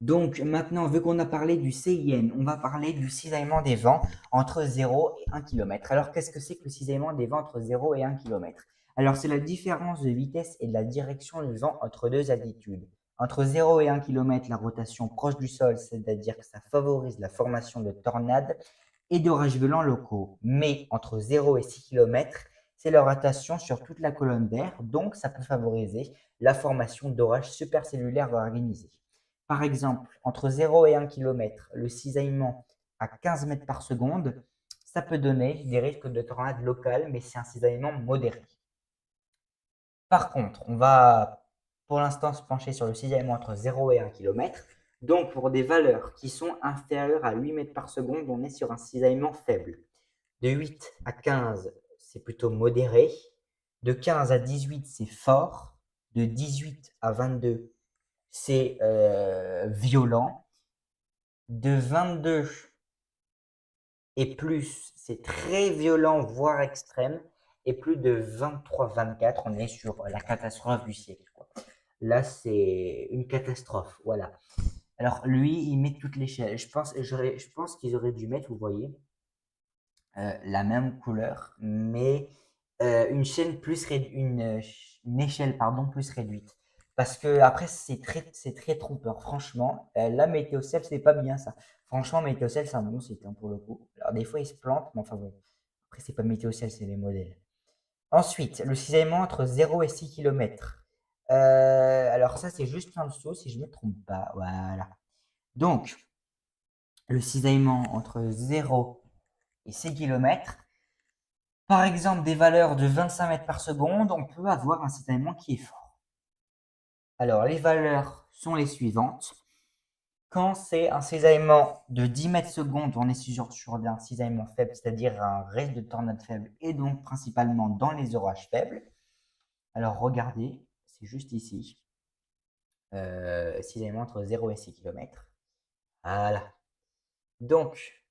Donc maintenant, vu qu'on a parlé du CIN, on va parler du cisaillement des vents entre 0 et 1 km. Alors qu'est-ce que c'est que le cisaillement des vents entre 0 et 1 km? Alors c'est la différence de vitesse et de la direction du vent entre deux altitudes. Entre 0 et 1 km, la rotation proche du sol, c'est-à-dire que ça favorise la formation de tornades et d'orages violents locaux. Mais entre 0 et 6 km, c'est la rotation sur toute la colonne d'air, donc ça peut favoriser la formation d'orages supercellulaires organisés. Par exemple, entre 0 et 1 km, le cisaillement à 15 mètres par seconde, ça peut donner des risques de tornades locales, mais c'est un cisaillement modéré. Par contre, on va pour l'instant se pencher sur le cisaillement entre 0 et 1 km. Donc, pour des valeurs qui sont inférieures à 8 mètres par seconde, on est sur un cisaillement faible. De 8 à 15, c'est plutôt modéré. De 15 à 18, c'est fort. De 18 à 22, c'est violent. De 22 et plus, c'est très violent, voire extrême. Et plus de 23-24, on est sur la catastrophe du siècle, quoi. Là, c'est une catastrophe. Voilà. Alors, lui, il met toute l'échelle. Je pense qu'ils auraient dû mettre, vous voyez, la même couleur, mais une échelle pardon, plus réduite. Parce que après, c'est très trompeur. Franchement, la météocell, c'est pas bien ça. Franchement, météocell, c'est un bon site hein, pour le coup. Alors, des fois, il se plante, mais enfin bon. Après, c'est pas météocell, c'est les modèles. Ensuite, le cisaillement entre 0 et 6 km. Alors, ça, c'est juste en dessous, si je ne me trompe pas. Voilà. Donc, le cisaillement entre 0 et 6 km. Par exemple, des valeurs de 25 mètres par seconde, on peut avoir un cisaillement qui est fort. Alors, les valeurs sont les suivantes. Quand c'est un cisaillement de 10 mètres secondes, on est sur un cisaillement faible, c'est-à-dire un reste de tornade faible, et donc principalement dans les orages faibles. Alors, regardez, c'est juste ici. Cisaillement entre 0 et 6 km. Voilà. Donc,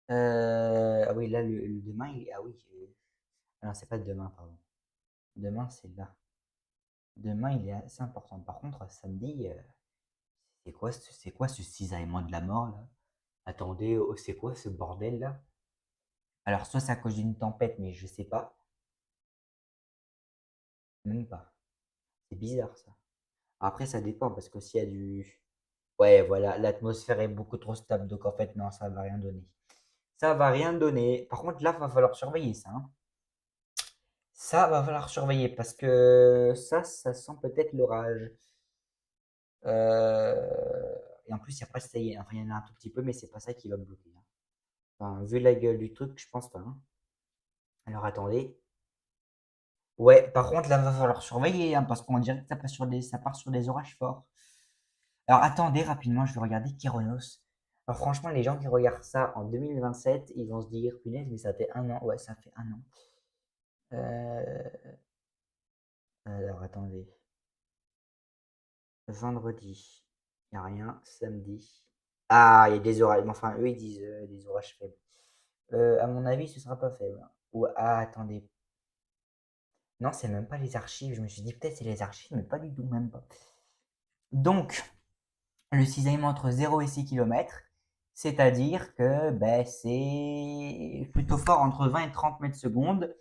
ah oui, là, le demain, il est. Ah oui. Ah non, c'est pas demain, pardon. Demain, c'est là. Demain, il est assez important. Par contre, samedi, c'est quoi ce cisaillement de la mort là? Attendez, oh, c'est quoi ce bordel là? Alors, soit c'est à cause d'une tempête, mais je sais pas. Même pas. C'est bizarre ça. Après, ça dépend parce que s'il y a du. Ouais, voilà, l'atmosphère est beaucoup trop stable, donc en fait, non, ça va rien donner. Ça va rien donner. Par contre, là, va falloir surveiller ça, hein. Ça va falloir surveiller parce que ça sent peut-être l'orage. Et en plus, il n'y a pas ça y est, enfin, il y en a un tout petit peu, mais c'est pas ça qui va bloquer, hein. Enfin, vu la gueule du truc, je pense pas, hein. Alors attendez. Ouais, par contre, là, va falloir surveiller, hein, parce qu'on dirait que ça part sur des orages forts. Alors attendez, rapidement, je vais regarder Kéronos. Alors franchement, les gens qui regardent ça en 2027, ils vont se dire, punaise, mais ça fait un an. Ouais, ça fait un an. Euh, alors attendez. Vendredi, il n'y a rien. Samedi. Ah, il y a des orages. Enfin, eux, ils disent des orages faibles. À mon avis, ce sera pas faible, hein. Ou, ah, attendez. Non, c'est même pas les archives. Je me suis dit peut-être c'est les archives, mais pas du tout, même pas. Donc, le cisaillement entre 0 et 6 km, c'est-à-dire que ben, c'est plutôt fort entre 20 et 30 mètres secondes,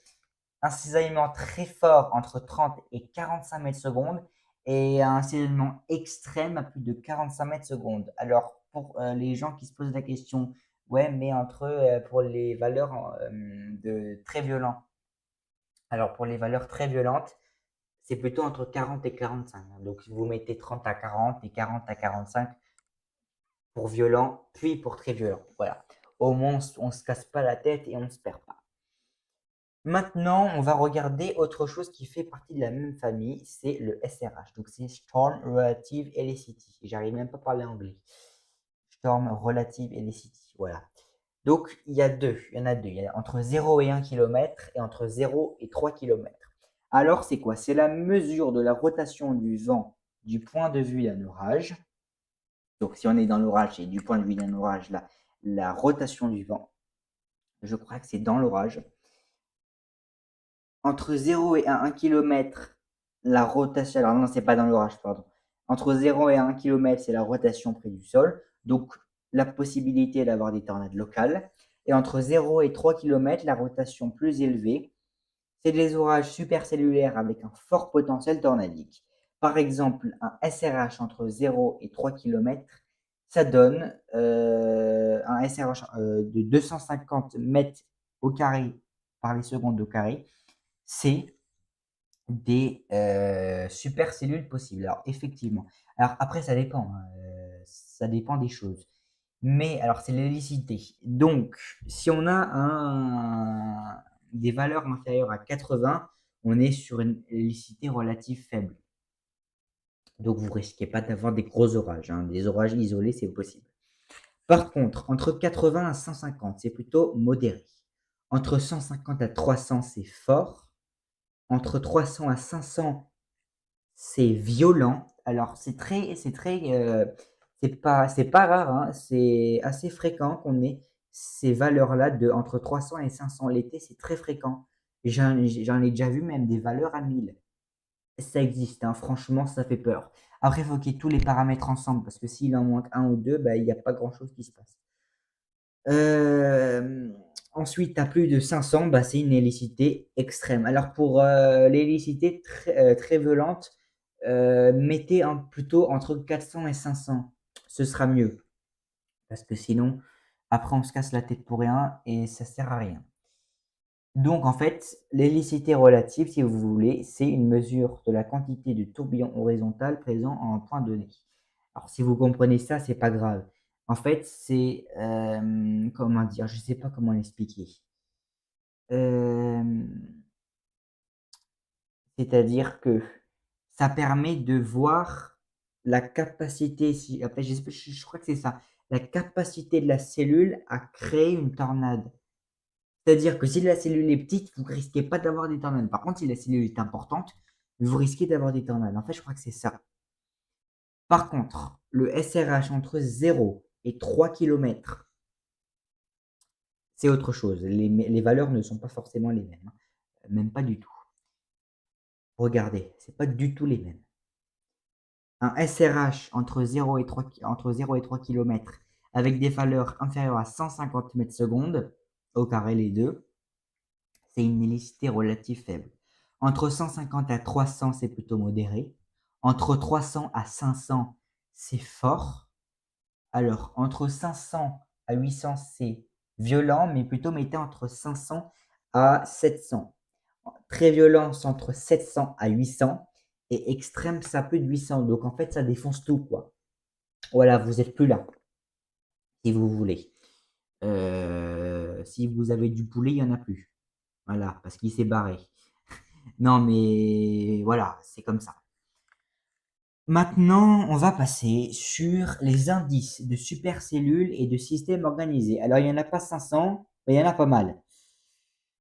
un cisaillement très fort entre 30 et 45 mètres secondes, et un cisaillement extrême à plus de 45 mètres secondes. Alors, pour les gens qui se posent la question, ouais, mais pour les valeurs de très violents, alors pour les valeurs très violentes, c'est plutôt entre 40 et 45. Donc si vous mettez 30 à 40 et 40 à 45 pour violent, puis pour très violent. Voilà. Au moins, on ne se casse pas la tête et on ne se perd pas. Maintenant, on va regarder autre chose qui fait partie de la même famille, c'est le SRH. Donc c'est Storm Relative Helicity. J'arrive même pas à parler anglais. Storm Relative Helicity. Voilà. Donc il y en a deux. Il y a entre 0 et 1 km et entre 0 et 3 km. Alors c'est quoi? C'est la mesure de la rotation du vent du point de vue d'un orage. Donc si on est dans l'orage et du point de vue d'un orage, la rotation du vent, je crois que c'est dans l'orage. Entre 0 et 1 km, la rotation, alors non, c'est pas dans l'orage, pardon. Entre 0 et 1 km, c'est la rotation près du sol, donc la possibilité d'avoir des tornades locales. Et entre 0 et 3 km, la rotation plus élevée, c'est des orages supercellulaires avec un fort potentiel tornadique. Par exemple, un SRH entre 0 et 3 km, ça donne un SRH de 250 mètres au carré par les secondes au carré. C'est des supercellules possibles. Alors, effectivement. Alors, après, ça dépend. Ça dépend des choses. Mais, alors, c'est l'hélicité. Donc, si on a des valeurs inférieures à 80, on est sur une hélicité relative faible. Donc, vous risquez pas d'avoir des gros orages, hein. Des orages isolés, c'est possible. Par contre, entre 80 à 150, c'est plutôt modéré. Entre 150 à 300, c'est fort. Entre 300 à 500, c'est violent. Alors, c'est pas rare, hein, c'est assez fréquent qu'on ait ces valeurs-là de entre 300 et 500 l'été, c'est très fréquent. J'en ai déjà vu même des valeurs à 1000. Ça existe, hein, franchement, ça fait peur. Après, il faut qu'il y ait tous les paramètres ensemble, parce que s'il en manque un ou deux, bah, il n'y a pas grand-chose qui se passe. Ensuite, à plus de 500, bah, c'est une hélicité extrême. Alors pour l'hélicité très violente, mettez plutôt entre 400 et 500. Ce sera mieux. Parce que sinon, après, on se casse la tête pour rien et ça sert à rien. Donc, en fait, l'hélicité relative, si vous voulez, c'est une mesure de la quantité de tourbillon horizontal présent en un point donné. Alors, si vous comprenez ça, c'est pas grave. En fait, c'est, comment dire? Je sais pas comment l'expliquer. Hem, c'est-à-dire que ça permet de voir la capacité, si après je crois que c'est ça, la capacité de la cellule à créer une tornade. C'est-à-dire que si la cellule est petite, vous risquez pas d'avoir des tornades. Par contre, si la cellule est importante, vous risquez d'avoir des tornades. En fait, je crois que c'est ça. Par contre, le SRH entre 0 et 3 km, c'est autre chose. Les valeurs ne sont pas forcément les mêmes, hein. Même pas du tout. Regardez, c'est pas du tout les mêmes. Un SRH entre 0 et 3 km avec des valeurs inférieures à 150 mètres secondes, au carré les deux, c'est une hélicité relative faible. Entre 150 à 300, c'est plutôt modéré. Entre 300 à 500, c'est fort. Alors, entre 500 à 800, c'est violent, mais plutôt mettez entre 500 à 700. Très violent, c'est entre 700 à 800. Et extrême, ça peut de 800. Donc, en fait, ça défonce tout, quoi. Voilà, vous n'êtes plus là, si vous voulez. Si vous avez du poulet, il n'y en a plus. Voilà, parce qu'il s'est barré. Non, mais voilà, c'est comme ça. Maintenant, on va passer sur les indices de supercellules et de systèmes organisés. Alors, il n'y en a pas 500, mais il y en a pas mal.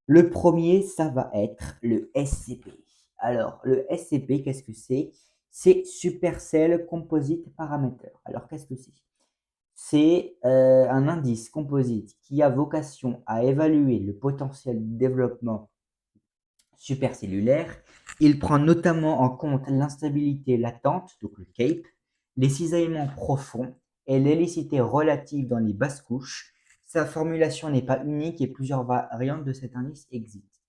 Le premier, ça va être le SCP. Alors, le SCP, qu'est-ce que c'est? C'est Supercell Composite Parameter. Alors, qu'est-ce que c'est? C'est un indice composite qui a vocation à évaluer le potentiel de développement supercellulaire. Il prend notamment en compte l'instabilité latente, donc le CAPE, les cisaillements profonds et l'hélicité relative dans les basses couches. Sa formulation n'est pas unique et plusieurs variantes de cet indice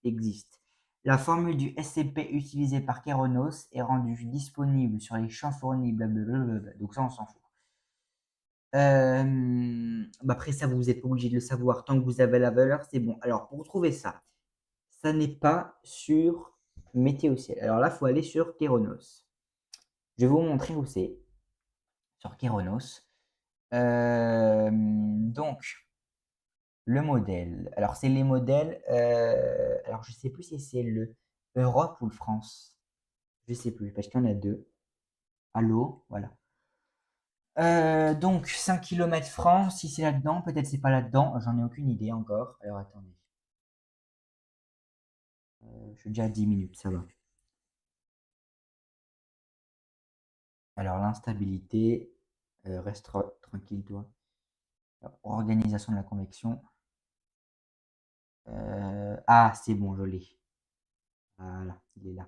existent. La formule du SCP utilisée par Keronos est rendue disponible sur les champs fournis, blablabla. Donc ça, on s'en fout. Après ça, vous n'êtes pas obligé de le savoir. Tant que vous avez la valeur, c'est bon. Alors, pour trouver ça, ça n'est pas sur Météociel. Alors là, il faut aller sur Keronos. Je vais vous montrer où c'est. Sur Keronos. Donc, le modèle. Alors, c'est les modèles. Alors, je ne sais plus si c'est le Europe ou le France. Je ne sais plus, parce qu'il y en a deux. Allô, voilà. Donc 5 km francs, si c'est là-dedans, peut-être c'est pas là-dedans, j'en ai aucune idée encore. Alors attendez. Je suis déjà à 10 minutes, ça va. Alors l'instabilité, reste tranquille toi. Alors, organisation de la convection. Ah, c'est bon, je l'ai. Voilà, il est là.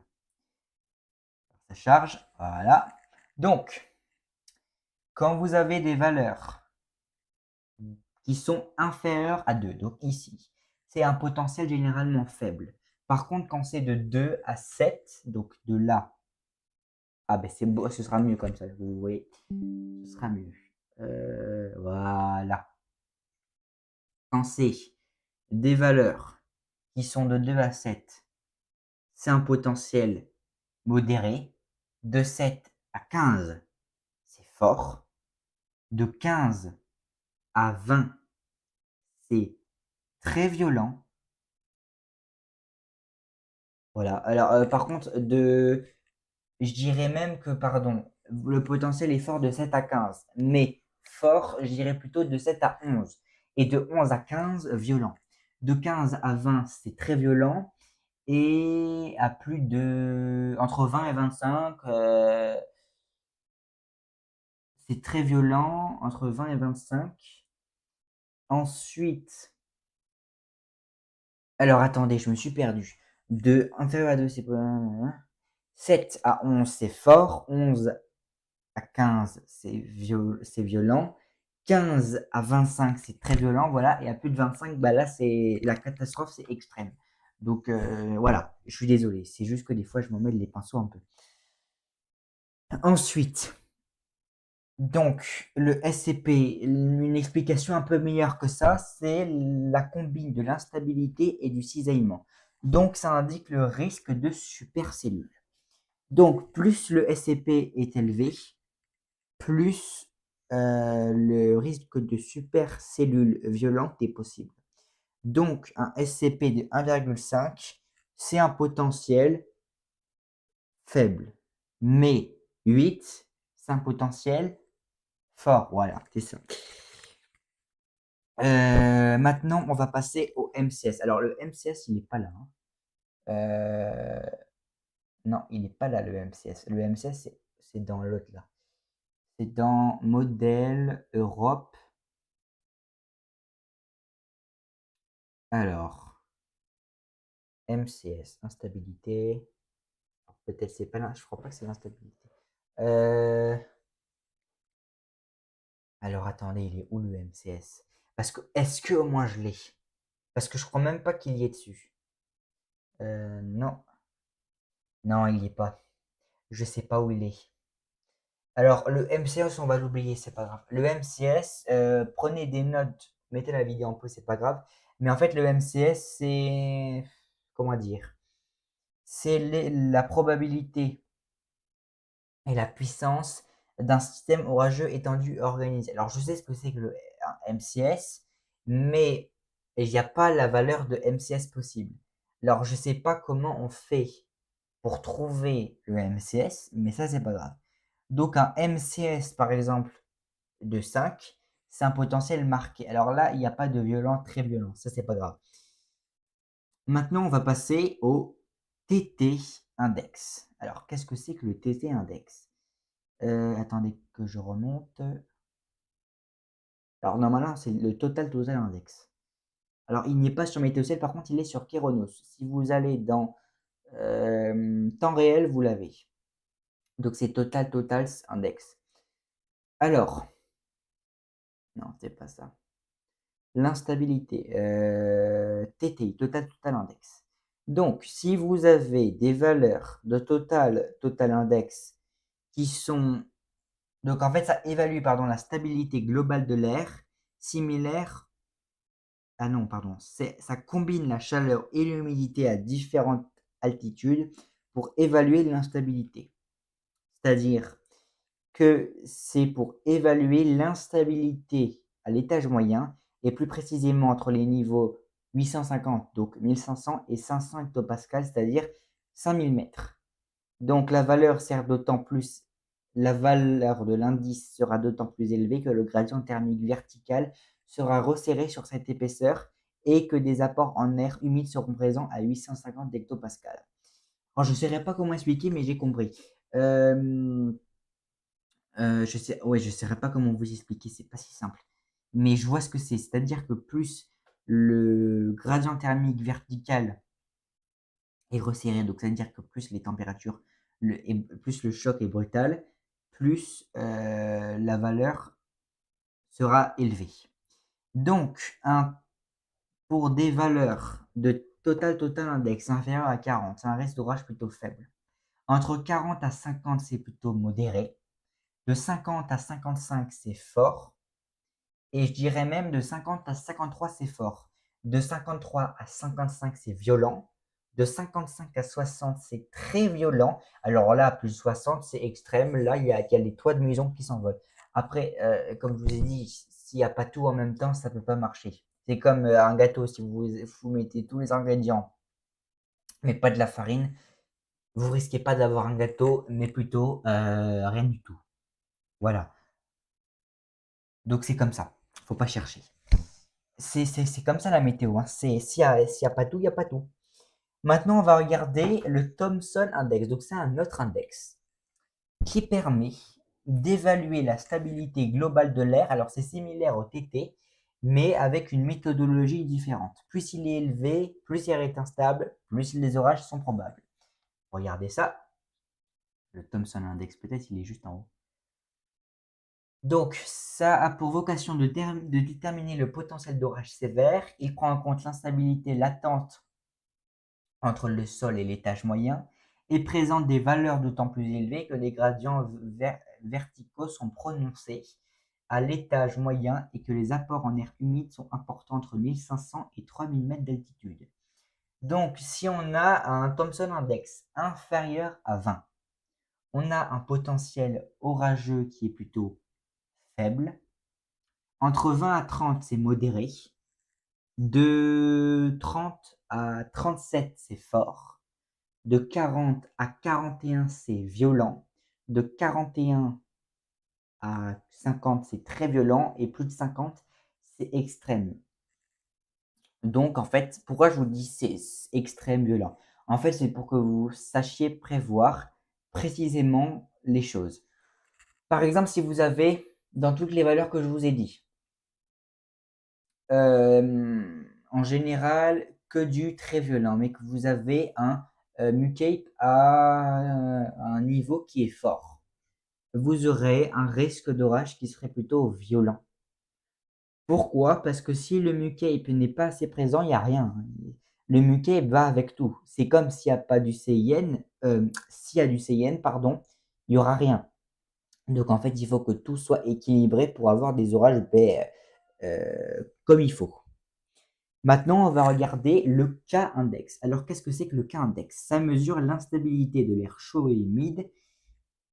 Ça charge, voilà. Donc, quand vous avez des valeurs qui sont inférieures à 2, donc ici, c'est un potentiel généralement faible. Par contre, quand c'est de 2 à 7, donc de là, ah ben c'est beau, ce sera mieux comme ça, vous voyez, ce sera mieux. Voilà. Quand c'est des valeurs qui sont de 2 à 7, c'est un potentiel modéré. De 7 à 15, c'est fort. De 15 à 20, c'est très violent. Voilà. Alors, par contre, je dirais même que, pardon, le potentiel est fort de 7 à 15, mais fort, je dirais plutôt de 7 à 11. Et de 11 à 15, violent. De 15 à 20, c'est très violent. Et à plus de entre 20 et 25, c'est très violent, entre 20 et 25. Ensuite, alors attendez, je me suis perdu. De inférieur à 2, c'est pas 7 à 11, c'est fort. 11 à 15, c'est violent. 15 à 25, c'est très violent, voilà. Et à plus de 25, bah là, c'est la catastrophe, c'est extrême. Donc voilà, je suis désolé. C'est juste que des fois, je m'en mêle les pinceaux un peu. Ensuite, donc, le SCP, une explication un peu meilleure que ça, c'est la combine de l'instabilité et du cisaillement. Donc, ça indique le risque de supercellule. Donc, plus le SCP est élevé, plus le risque de supercellule violente est possible. Donc, un SCP de 1,5, c'est un potentiel faible. Mais 8, c'est un potentiel fort. Voilà, c'est ça. Maintenant, on va passer au MCS. Alors, le MCS, il n'est pas là, hein. Non, il n'est pas là, le MCS. Le MCS, c'est dans l'autre, là. C'est dans Modèle Europe. Alors, MCS, instabilité. Peut-être c'est pas là, je crois pas que c'est l'instabilité. Alors, attendez, il est où le MCS? Parce que, est-ce que au moins je l'ai? Parce que je crois même pas qu'il y est dessus. Non. Non, il n'y est pas. Je sais pas où il est. Alors, le MCS, on va l'oublier, c'est pas grave. Le MCS, prenez des notes, mettez la vidéo en pause, c'est pas grave. Mais en fait, le MCS, c'est, comment dire, c'est la probabilité et la puissance d'un système orageux étendu organisé. Alors, je sais ce que c'est que le MCS, mais il n'y a pas la valeur de MCS possible. Alors, je sais pas comment on fait pour trouver le MCS, mais ça, c'est pas grave. Donc, un MCS, par exemple, de 5, c'est un potentiel marqué. Alors là, il n'y a pas de violent, très violent. Ça, c'est pas grave. Maintenant, on va passer au TT index. Alors, qu'est-ce que c'est que le TT index? Attendez que je remonte. Alors, normalement, c'est le total index. Alors, il n'y est pas sur Meteosel, par contre, il est sur Keronos. Si vous allez dans temps réel, vous l'avez. Donc, c'est totals index. Alors, non, c'est pas ça. L'instabilité, TTI, total index. Donc, si vous avez des valeurs de total index qui sont, donc en fait, ça évalue, pardon, la stabilité globale de l'air, similaire, ah non, pardon, ça combine la chaleur et l'humidité à différentes altitudes pour évaluer l'instabilité. C'est-à-dire que c'est pour évaluer l'instabilité à l'étage moyen et plus précisément entre les niveaux 850, donc 1500 et 500 hectopascales, c'est-à-dire 5000 mètres. Donc la valeur sert d'autant plus, la valeur de l'indice sera d'autant plus élevée que le gradient thermique vertical sera resserré sur cette épaisseur et que des apports en air humide seront présents à 850 hectopascales. Alors, je ne saurais pas comment expliquer, mais j'ai compris. Je sais, ouais, je saurais pas comment vous expliquer, c'est pas si simple. Mais je vois ce que c'est. C'est-à-dire que plus le gradient thermique vertical est resserré, donc c'est-à-dire que plus les températures, plus le choc est brutal, plus la valeur sera élevée. Donc, pour des valeurs de total index inférieur à 40, c'est un risque d'orage plutôt faible. Entre 40 à 50, c'est plutôt modéré. De 50 à 55, c'est fort. Et je dirais même de 50 à 53, c'est fort. De 53 à 55, c'est violent. De 55 à 60, c'est très violent. Alors là, plus de 60, c'est extrême. Là, il y a les toits de maison qui s'envolent. Après, comme je vous ai dit, s'il n'y a pas tout en même temps, ça ne peut pas marcher. C'est comme un gâteau, si vous mettez tous les ingrédients, mais pas de la farine, vous risquez pas d'avoir un gâteau, mais plutôt rien du tout. Voilà. Donc c'est comme ça. Faut pas chercher. C'est comme ça la météo, hein. S'il y a pas tout, il n'y a pas tout. Maintenant, on va regarder le Thomson Index. Donc c'est un autre index qui permet d'évaluer la stabilité globale de l'air. Alors c'est similaire au TT, mais avec une méthodologie différente. Plus il est élevé, plus l'air est instable, plus les orages sont probables. Regardez ça. Le Thomson Index, peut-être il est juste en haut. Donc, ça a pour vocation de déterminer le potentiel d'orage sévère. Il prend en compte l'instabilité latente entre le sol et l'étage moyen et présente des valeurs d'autant plus élevées que les gradients verticaux sont prononcés à l'étage moyen et que les apports en air humide sont importants entre 1500 et 3000 mètres d'altitude. Donc, si on a un Thomson Index inférieur à 20, on a un potentiel orageux qui est plutôt faible. Entre 20 à 30, c'est modéré. De 30 à 37, c'est fort. De 40 à 41, c'est violent. De 41 à 50, c'est très violent. Et plus de 50, c'est extrême. Donc, en fait, pourquoi je vous dis c'est extrême violent? En fait, c'est pour que vous sachiez prévoir précisément les choses. Par exemple, si vous avez, dans toutes les valeurs que je vous ai dit, en général, que du très violent, mais que vous avez un MUCAPE à un niveau qui est fort, vous aurez un risque d'orage qui serait plutôt violent. Pourquoi? Parce que si le MUCAPE n'est pas assez présent, il n'y a rien. Le MUCAPE va avec tout. C'est comme s'il n'y a pas du CIN, s'il y a du CIN, pardon, il n'y aura rien. Donc en fait, il faut que tout soit équilibré pour avoir des orages comme il faut. Maintenant, on va regarder le K-index. Alors, qu'est-ce que c'est que le K-index? Ça mesure l'instabilité de l'air chaud et humide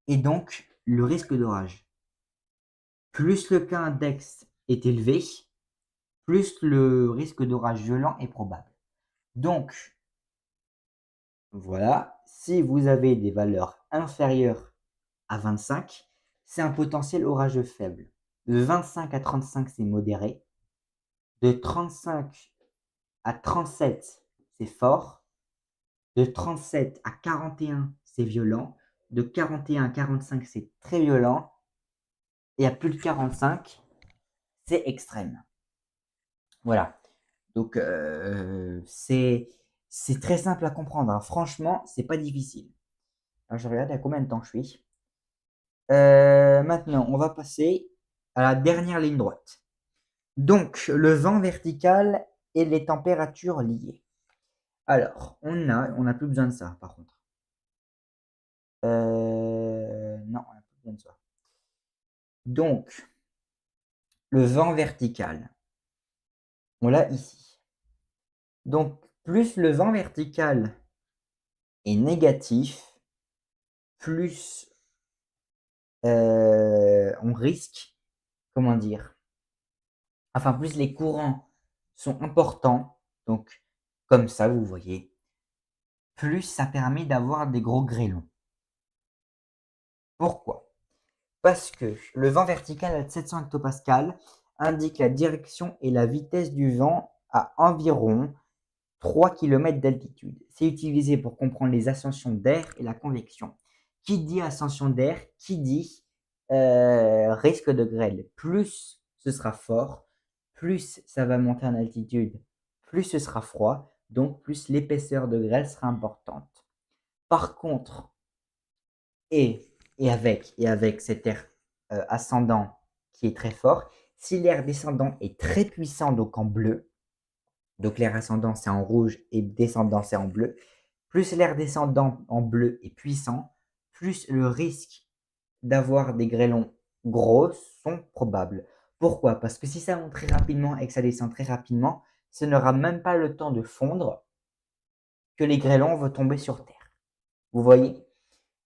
et donc le risque d'orage. Plus le K-index est élevé, plus le risque d'orage violent est probable. Donc, voilà, si vous avez des valeurs inférieures à 25, c'est un potentiel orageux faible. De 25 à 35, c'est modéré. De 35 à 37, c'est fort. De 37 à 41, c'est violent. De 41 à 45, c'est très violent. Et à plus de 45, c'est extrême. Voilà. Donc, c'est très simple à comprendre, hein. Franchement, c'est pas difficile. Alors, je regarde à combien de temps je suis. Maintenant, on va passer à la dernière ligne droite. Donc, le vent vertical et les températures liées. Alors, on n'a plus besoin de ça, par contre. Non, on n'a plus besoin de ça. Donc, le vent vertical, on l'a ici. Donc, plus le vent vertical est négatif, plus on risque, comment dire, enfin, plus les courants sont importants, donc comme ça, vous voyez, plus ça permet d'avoir des gros grêlons. Pourquoi? Parce que le vent vertical à 700 hectopascales indique la direction et la vitesse du vent à environ 3 km d'altitude. C'est utilisé pour comprendre les ascensions d'air et la convection. Qui dit ascension d'air, qui dit risque de grêle. Plus ce sera fort, plus ça va monter en altitude, plus ce sera froid, donc plus l'épaisseur de grêle sera importante. Par contre, et et avec cet air ascendant qui est très fort, si l'air descendant est très puissant, donc en bleu, donc l'air ascendant c'est en rouge et descendant c'est en bleu, plus l'air descendant en bleu est puissant, plus le risque d'avoir des grêlons gros sont probables. Pourquoi? Parce que si ça monte très rapidement et que ça descend très rapidement, ce n'aura même pas le temps de fondre que les grêlons vont tomber sur terre. Vous voyez?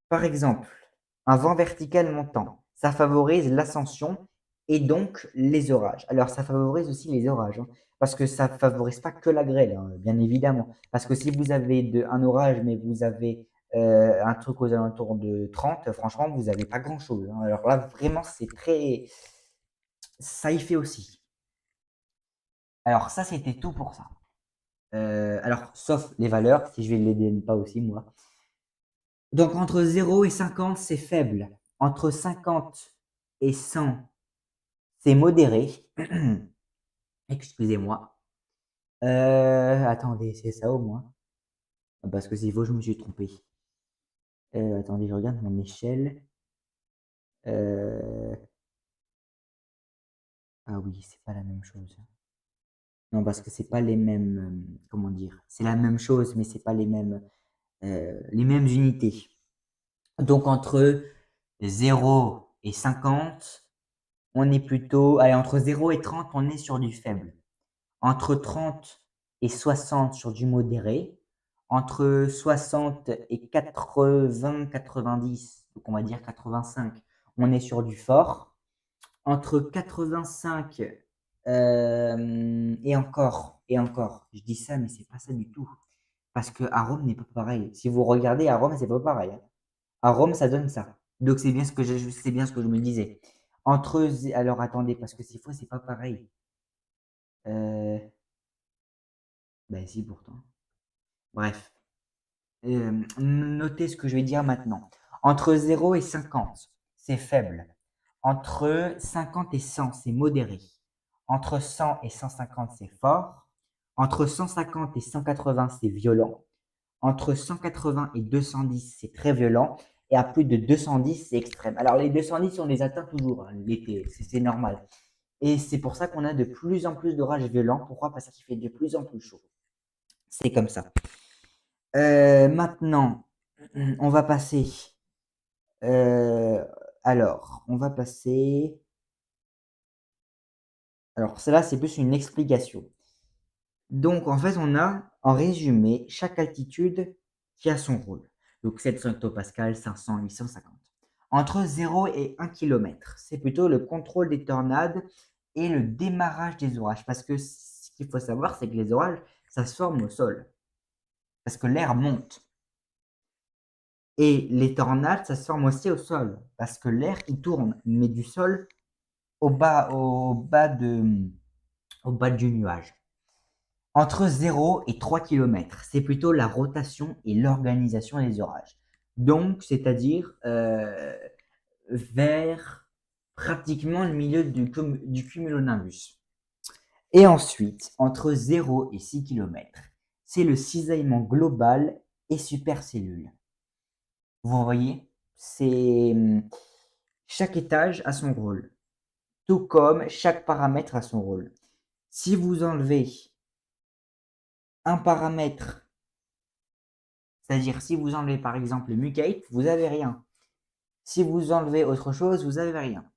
Par exemple, un vent vertical montant, ça favorise l'ascension et donc les orages. Alors ça favorise aussi les orages, hein, parce que ça favorise pas que la grêle, hein, bien évidemment. Parce que si vous avez un orage, mais vous avez un truc aux alentours de 30, franchement, vous n'avez pas grand-chose, hein. Alors là, vraiment, c'est très... Ça y fait aussi. Alors ça, c'était tout pour ça. Alors, sauf les valeurs, si je vais les donner pas aussi, moi. Donc, entre 0 et 50, c'est faible. Entre 50 et 100, c'est modéré. Excusez-moi. Attendez, c'est ça au moins. Parce que s'il faut, je me suis trompé. Attendez, je regarde mon échelle. Euh, Ah oui, c'est pas la même chose. Non, parce que c'est pas les mêmes. Comment dire? C'est la même chose, mais c'est pas les mêmes unités. Donc, entre 0 et 50, on est plutôt. Allez, entre 0 et 30, on est sur du faible. Entre 30 et 60 sur du modéré, entre 60 et 80, 90, donc on va dire 85, on est sur du fort. Entre 85 et encore, je dis ça, mais c'est pas ça du tout. Parce que à Rome n'est pas pareil. Si vous regardez à Rome, c'est pas pareil, hein. À Rome, ça donne ça. Donc c'est bien ce que je me disais. Alors attendez, parce que ces fois, c'est pas pareil. Euh, Ben si, pourtant. Bref, notez ce que je vais dire maintenant. Entre 0 et 50, c'est faible. Entre 50 et 100, c'est modéré. Entre 100 et 150, c'est fort. Entre 150 et 180, c'est violent. Entre 180 et 210, c'est très violent. Et à plus de 210, c'est extrême. Alors les 210, on les atteint toujours, hein, l'été, c'est normal. Et c'est pour ça qu'on a de plus en plus d'orages violents. Pourquoi? Parce qu'il fait de plus en plus chaud. C'est comme ça. Maintenant, on va passer. Alors, on va passer. Alors, cela, c'est plus une explication. Donc, en fait, on a, en résumé, chaque altitude qui a son rôle. Donc, 700 hectopascales, 500, 850. Entre 0 et 1 km, c'est plutôt le contrôle des tornades et le démarrage des orages. Parce que ce qu'il faut savoir, c'est que les orages, ça se forme au sol. Parce que l'air monte. Et les tornades, ça se forme aussi au sol, parce que l'air, il tourne, mais du sol au bas du nuage. Entre 0 et 3 km, c'est plutôt la rotation et l'organisation des orages. Donc, c'est-à-dire vers pratiquement le milieu du cumulonimbus. Et ensuite, entre 0 et 6 km, c'est le cisaillement global et supercellule. Vous voyez, c'est chaque étage a son rôle, tout comme chaque paramètre a son rôle. Si vous enlevez un paramètre, c'est-à-dire si vous enlevez par exemple le mucate, vous n'avez rien. Si vous enlevez autre chose, vous n'avez rien.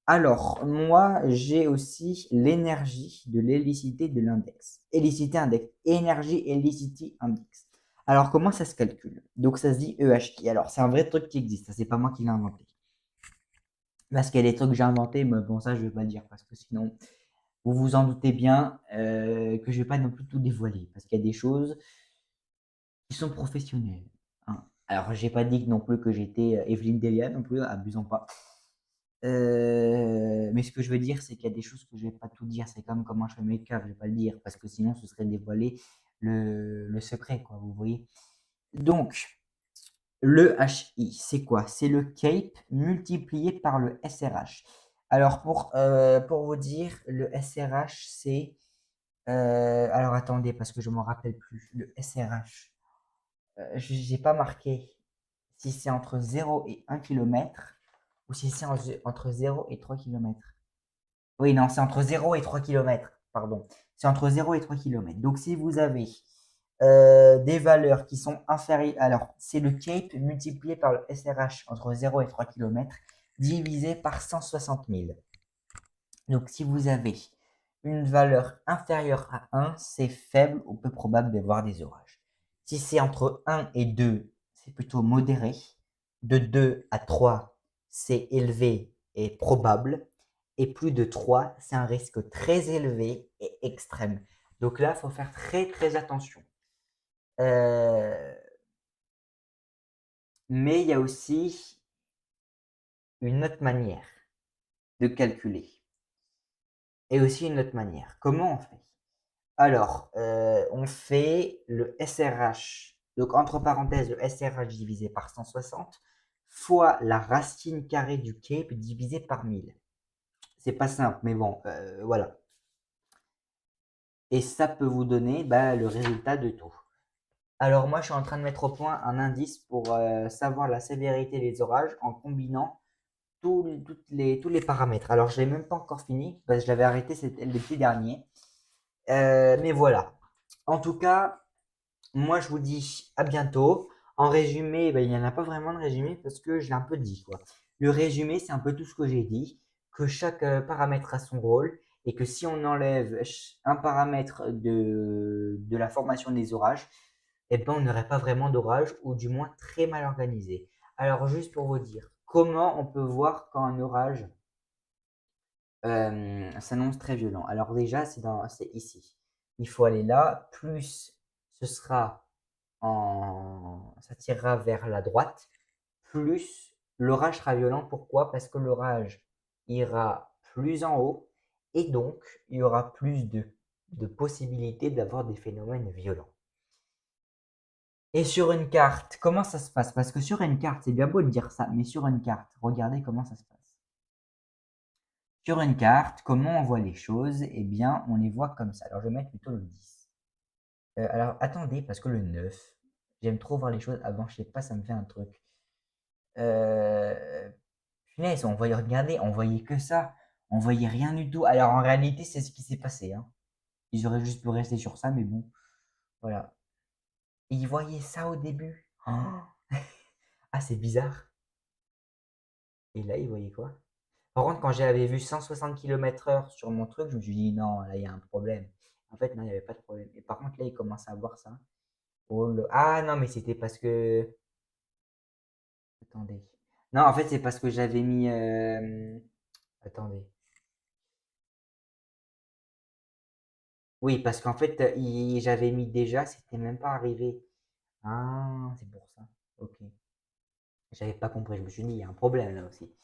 Alors, moi, j'ai aussi l'énergie de l'hélicité de l'index. Hélicité index. Énergie Helicity Index. Alors, comment ça se calcule? Donc, ça se dit EHI. Alors, c'est un vrai truc qui existe. Ça, c'est pas moi qui l'ai inventé. Parce qu'il y a des trucs que j'ai inventés, mais bon, ça, je vais pas le dire. Parce que sinon, vous vous en doutez bien que je vais pas non plus tout dévoiler. Parce qu'il y a des choses qui sont professionnelles, hein. Alors, j'ai pas dit non plus que j'étais Evelyne Delia, non plus, abusons pas. Mais ce que je veux dire, c'est qu'il y a des choses que je vais pas tout dire. C'est comme comment je fais mes curves, je vais pas le dire. Parce que sinon, ce serait dévoiler le secret, quoi, vous voyez. Donc, le HI, c'est quoi? C'est le CAPE multiplié par le SRH. Alors, pour vous dire, le SRH, c'est... alors, attendez, parce que je ne m'en rappelle plus. Le SRH, je n'ai pas marqué. si c'est entre 0 et 1 km ou si c'est entre 0 et 3 km. Oui, non, c'est entre 0 et 3 km, pardon. C'est entre 0 et 3 km. Donc, si vous avez des valeurs qui sont inférieures, alors c'est le CAPE multiplié par le SRH entre 0 et 3 km divisé par 160 000. Donc, si vous avez une valeur inférieure à 1, c'est faible ou peu probable d'avoir des orages. Si c'est entre 1 et 2, c'est plutôt modéré. De 2 à 3, c'est élevé et probable. Et plus de 3, c'est un risque très élevé et extrême. Donc là, il faut faire très très attention. Mais il y a aussi une autre manière de calculer. Et aussi une autre manière. Comment on fait? Alors, on fait le SRH, donc entre parenthèses, le SRH divisé par 160 fois la racine carrée du CAPE divisé par 1000. C'est pas simple, mais bon, voilà. Et ça peut vous donner le résultat de tout. Alors moi, je suis en train de mettre au point un indice pour savoir la sévérité des orages en combinant tous les paramètres. Alors, je l'ai même pas encore fini, parce que je l'avais arrêté, c'était le petit dernier. Mais voilà. En tout cas, moi, je vous dis à bientôt. En résumé, il n'y en a pas vraiment de résumé parce que je l'ai un peu dit, quoi. Le résumé, c'est un peu tout ce que j'ai dit, que chaque paramètre a son rôle et que si on enlève un paramètre de la formation des orages, eh ben, on n'aurait pas vraiment d'orage ou du moins très mal organisé. Alors, juste pour vous dire, comment on peut voir quand un orage s'annonce très violent? Alors déjà, c'est ici. Il faut aller là, plus ce sera ça tirera vers la droite, plus l'orage sera violent. Pourquoi? Parce que l'orage ira plus en haut et donc il y aura plus de possibilités d'avoir des phénomènes violents. Et sur une carte, comment ça se passe? Parce que sur une carte, c'est bien beau de dire ça, mais sur une carte, regardez comment ça se passe. Sur une carte, comment on voit les choses? Eh bien, on les voit comme ça. Alors, je vais mettre plutôt le 10. Alors, attendez, parce que le 9, j'aime trop voir les choses avant, je sais pas, ça me fait un truc. Euh, Punaise, on voyait, regardez, on voyait que ça. On voyait rien du tout. Alors, en réalité, c'est ce qui s'est passé, hein. Ils auraient juste pu rester sur ça, mais bon, voilà. Et ils voyaient ça au début. Oh. Ah, c'est bizarre. Et là, ils voyaient quoi? Par contre, quand j'avais vu 160 km/h sur mon truc, je me suis dit non, là, il y a un problème. En fait, non, il n'y avait pas de problème. Et par contre, là, il commence à voir ça. Ah non, mais c'était parce que. Attendez. Non, en fait, c'est parce que j'avais mis. Attendez. Oui, parce qu'en fait, j'avais mis déjà, c'était même pas arrivé. Ah, c'est pour ça. Ok. J'avais pas compris. Je me suis dit, il y a un problème là aussi.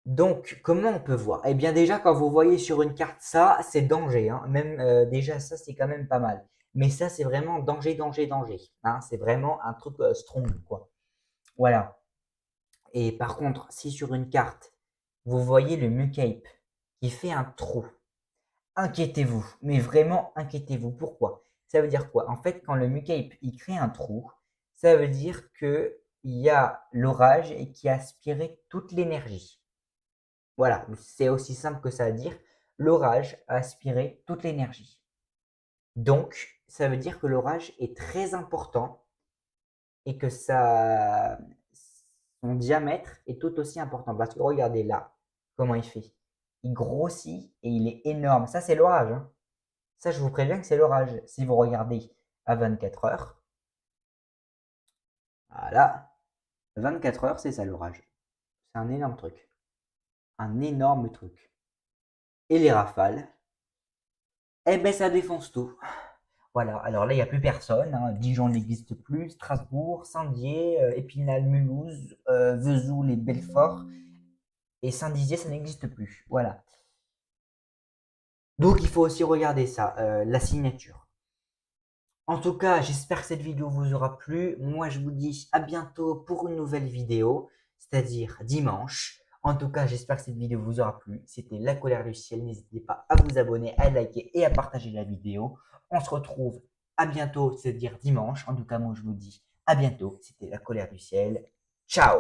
Donc, comment on peut voir? Eh bien, déjà, quand vous voyez sur une carte ça, c'est danger, hein. Même déjà, ça, c'est quand même pas mal. Mais ça, c'est vraiment danger, danger, danger, hein. C'est vraiment un truc strong, quoi. Voilà. Et par contre, si sur une carte, vous voyez le Mucape qui fait un trou, inquiétez-vous. Mais vraiment, inquiétez-vous. Pourquoi? Ça veut dire quoi? En fait, quand le Mucape il crée un trou, ça veut dire que il y a l'orage et qui a aspiré toute l'énergie. Voilà, c'est aussi simple que ça à dire. L'orage a aspiré toute l'énergie. Donc, ça veut dire que l'orage est très important et que son diamètre est tout aussi important. Parce que regardez là, comment il fait. Il grossit et il est énorme. Ça, c'est l'orage, hein. Ça, je vous préviens que c'est l'orage. Si vous regardez à 24 heures, voilà, 24 heures, c'est ça l'orage. C'est un énorme truc. Un énorme truc. Et les rafales, eh ben ça défonce tout. Voilà, alors là, il n'y a plus personne, hein. Dijon n'existe plus, Strasbourg, Saint-Dié, Épinal, Mulhouse, Vesoul et Belfort. Et Saint-Dizier, ça n'existe plus. Voilà. Donc, il faut aussi regarder ça, la signature. En tout cas, j'espère que cette vidéo vous aura plu. Moi, je vous dis à bientôt pour une nouvelle vidéo, c'est-à-dire dimanche. En tout cas, j'espère que cette vidéo vous aura plu. C'était La Colère du Ciel. N'hésitez pas à vous abonner, à liker et à partager la vidéo. On se retrouve à bientôt, c'est-à-dire dimanche. En tout cas, moi, je vous dis À bientôt. C'était La Colère du Ciel. Ciao!